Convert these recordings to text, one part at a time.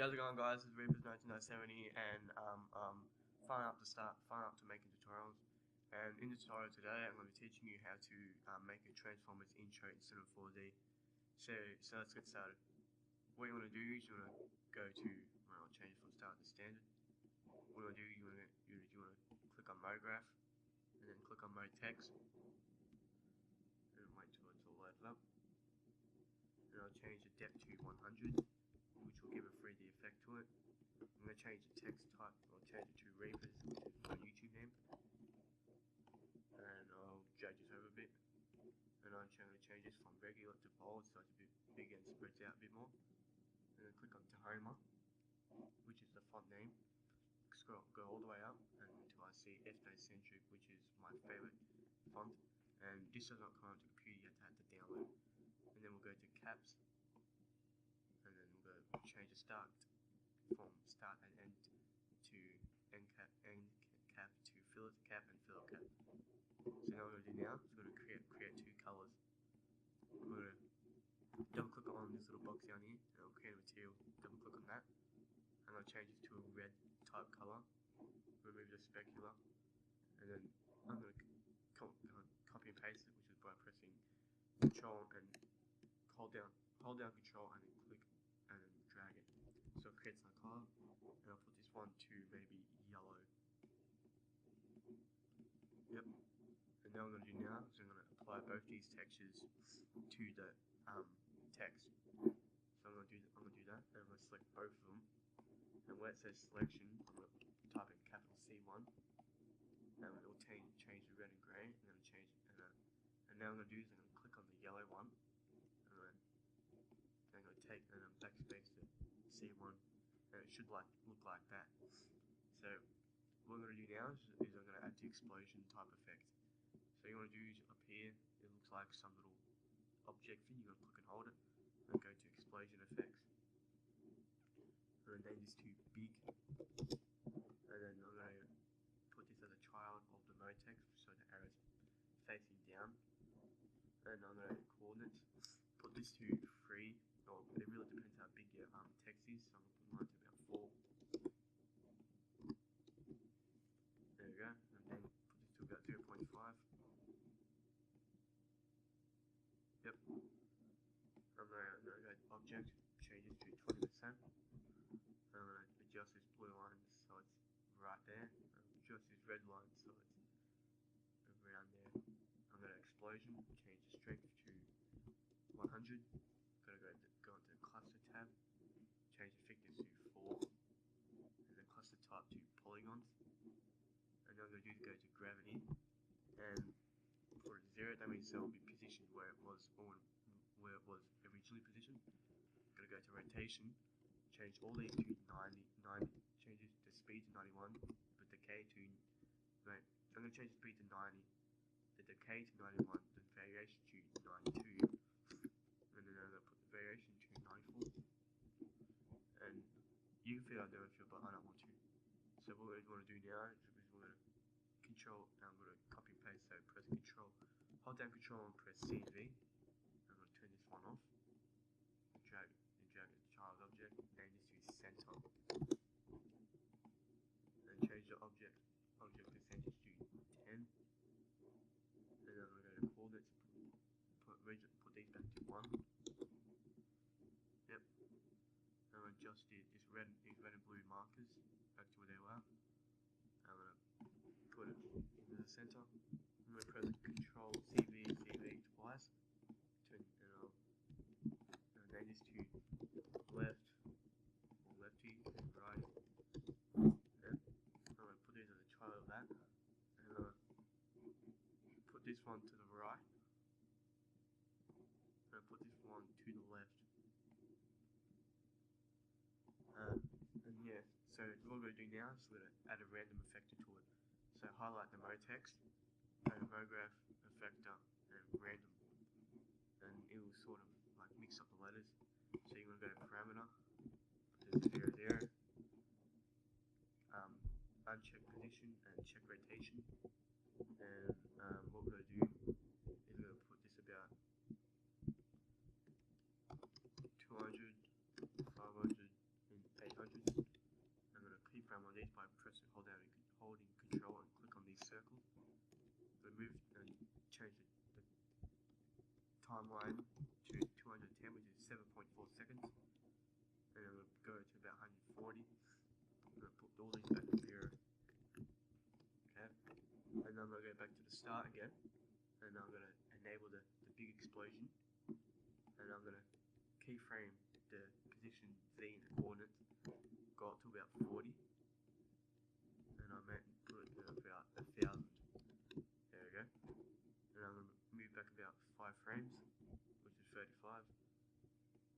How's it going, guys? It's ReaperZ 1970 and fun up to making tutorials. And in the tutorial today, I'm going to be teaching you how to make a Transformers intro instead of 4D. So let's get started. What you want to do is you want to go to, well, I'll change it from start to standard. What you want to do, you want to click on Mode Graph, and then click on Mode Text, and wait till it's all loaded up. And I'll change the depth to 100. Which will give a 3D effect to it. I'm going to change the text type, I'll change it to ReaperZ, which is my YouTube name. And I'll drag this over a bit. And I'm going to change this from regular to bold so it's a bit bigger and spreads out a bit more. And then click on Tahoma, which is the font name. Go all the way up until I see Ethnocentric, which is my favorite font. And this does not come onto the computer, you have to download. And then we'll go to caps. And then we'll go change the start from start and end to end cap to fillet cap and fillet cap. So now what we're going to do now is we're going to create two colors. We're going to double click on this little box down here and it'll create a material. Double click on that. I'm going to change this to a red type color. Remove the specular, and then I'm going to copy and paste it, which is by pressing Control and hold down Control and then click and then drag it. So it creates my color, and I'll put this one to maybe yellow. Yep. And now what I'm going to do now is I'm going to apply both these textures to the text. So I'm going to do that, and I'm going to select both of them. And where it says selection, I'm going to type in capital C1, and it will change the red and grey, and then change it. And now what I'm going to do is I'm going to click on the yellow one. I'm going to take and backspace to C1, and it should look like that. So what I'm going to do now is I'm going to add the explosion type effect. So you want to do is up here, it looks like some little object thing. You're going to click and hold it, and go to explosion effects. I'm going to name this to big, and then I'm going to put this as a child of the mode text, so the arrow's facing down. And I'm going to coordinates. Put this to 3. Or it really depends how big your text is, so I'm going to put mine to about 4. There we go, and then put this to about 0.5. Yep. I'm going to go to object, change it to 20%. I'm going to adjust this blue line so it's right there. Adjust this red line so it's around there. I'm going to explosion, change the strength to 100. Go into the cluster tab, change the thickness to 4, and the cluster type to polygons. And then I'm going to go to gravity and put it 0. That means it will be positioned where it was originally positioned. I'm going to go to rotation, change all these to 90, change the speed to 91, the decay to right. I'm going to change the speed to 90, the decay to 91, the variation to 92. And then I'm going to put the variation to 94, and you can figure out there if you're, but I don't want to. So what we want to do now is we're going to control, and I'm going to copy and paste, so press control, hold down control and press CV. I'm going to turn this one off, drag the child object, name this to center, and change the object percentage to 10, and then I'm going to go to coordinates, put these back to 1. Yep. I'm going to adjust these red and blue markers back to where they were. I'm going to put it into the center. I'm going to press Control CV twice. And I'll name this to left, or lefty, and right. Yep. I'm going to put these as a child of that. And I'm going to put this one to the right. I'm going to put this one to the left. And yeah, so what we're going to do now is we're going to add a random effector to it. So highlight the mode text, go to mode graph, effector, and random. And it will sort of like mix up the letters. So you're going to go to parameter, there's 0, 0, uncheck position and check rotation. And what we're going to do is we're going to put this about 200, 500, and 800. timeline to 210, which is 7.4 seconds, and I'm going to go to about 140. I'm going to put all these back to 0. Okay, and then I'm going to go back to the start again, and I'm going to enable the big explosion, and I'm going to keyframe the position Z in the coordinates, go up to about 40, and I might put it to about 1000. There we go. And I'm going to move back about 5 frames, which is 35,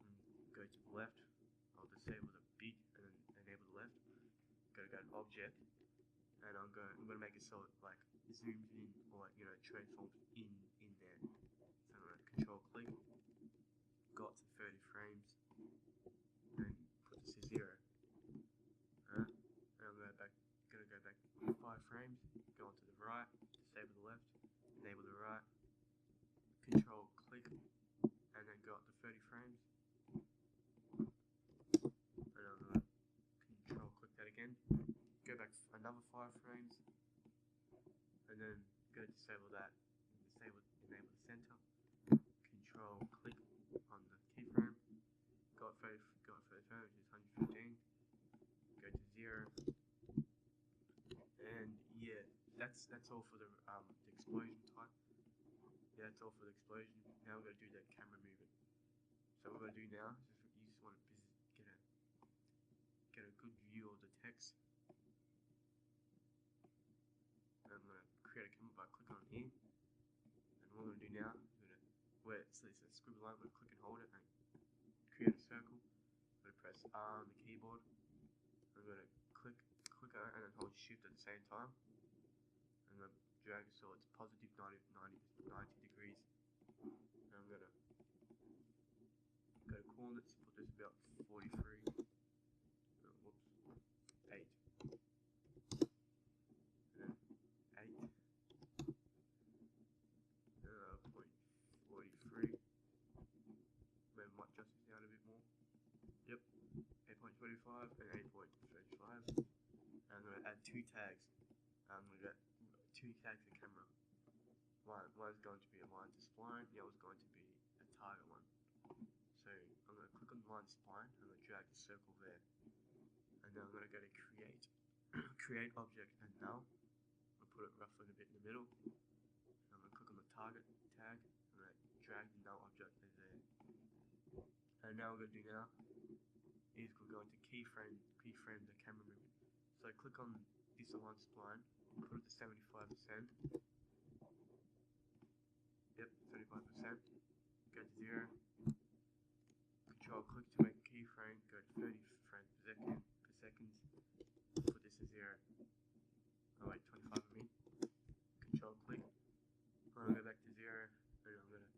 and go to the left. I'll disable the big and then enable the left. Go to object, and I'm going to make it so it like zooms in, or like, transforms in there. So I'm going to control click, go up to 30 frames, and put this to 0. And I'm going to go back 5 frames, go onto the right, disable the left, enable the right, control click, and then go up to 30 frames. And I'm going to control click that again, go back another 5 frames, and then go disable that, enable the center, control click on the keyframe, go up 30 frames, which is 115, go to 0, and yeah, that's all for the explosion type. Yeah, that's all for the explosion. Now we're going to do the camera movement. So what we're going to do now is you just want to get a good view of the text. And I'm going to create a camera by clicking on here. And what we're going to do now is where it's a scribble line, we're going to click and hold it and create a circle. I'm going to press R on the keyboard. I'm going to click on it and then hold shift at the same time. I'm going to drag it so it's positive 90 degrees. And I'm going to go to coordinates, put this about 43. Whoops, 8. And 8. 0.43. Maybe I might adjust this down a bit more. Yep, 8.25 and 8.35. And I'm going to add 2 tags. I'm going to get 2 tags of camera. One's going to be a line to spline, the other's going to be a target one. So I'm going to click on the line spline, I'm going to drag the circle there. And then I'm going to go to create, create object, and now I'm going to put it roughly a bit in the middle. I'm going to click on the target tag, I'm going to drag the null object there. And now what we're going to do now is we're going to keyframe the camera movement. So click on this line spline, put it to 75%. Yep, 75%. Go to 0. Control click to make a keyframe. Go to 30 frames per second. Put this to 0. Oh wait, 25 I mean. Control click. I'm gonna go back to 0, and I'm gonna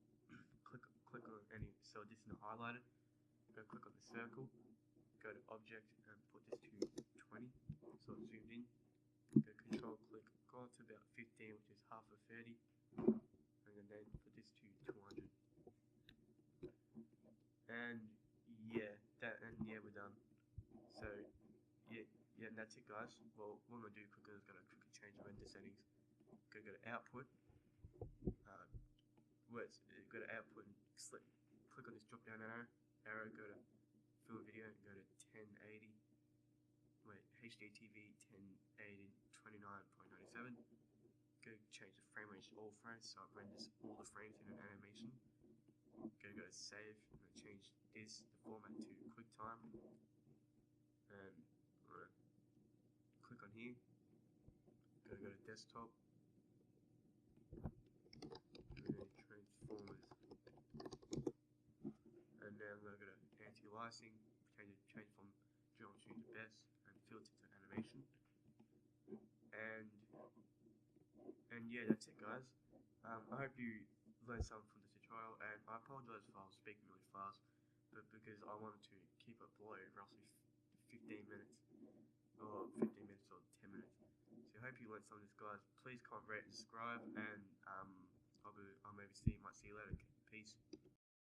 click on any. So this is not highlighted. I'm gonna click on the circle. Go to object and put this to 20. So it's zoomed in. Go control click. Go up to about 15, which is half of 30. And then put this to 200, and yeah, we're done. So yeah, and that's it, guys. Well, what I'm gonna do quickly is quickly change the render settings. Go to output. Go to output and click on this drop down arrow. Go to film video and go to 1080. Wait, HDTV 1080 29.97. Go change the frame range to all frames so it renders all the frames in an animation. Go to save and change the format to QuickTime. And I'm going to click on here. Go to desktop. And then transformers. And then I'm going to go to anti-aliasing, change from geometry to best, and filter to animation. And yeah, that's it, guys. I hope you learned something from this tutorial, and I apologize if I was speaking really fast, but because I wanted to keep it below roughly 15 minutes, or 10 minutes. So I hope you learned something, guys. Please comment, rate, and subscribe, and I'll maybe might see you later. Peace.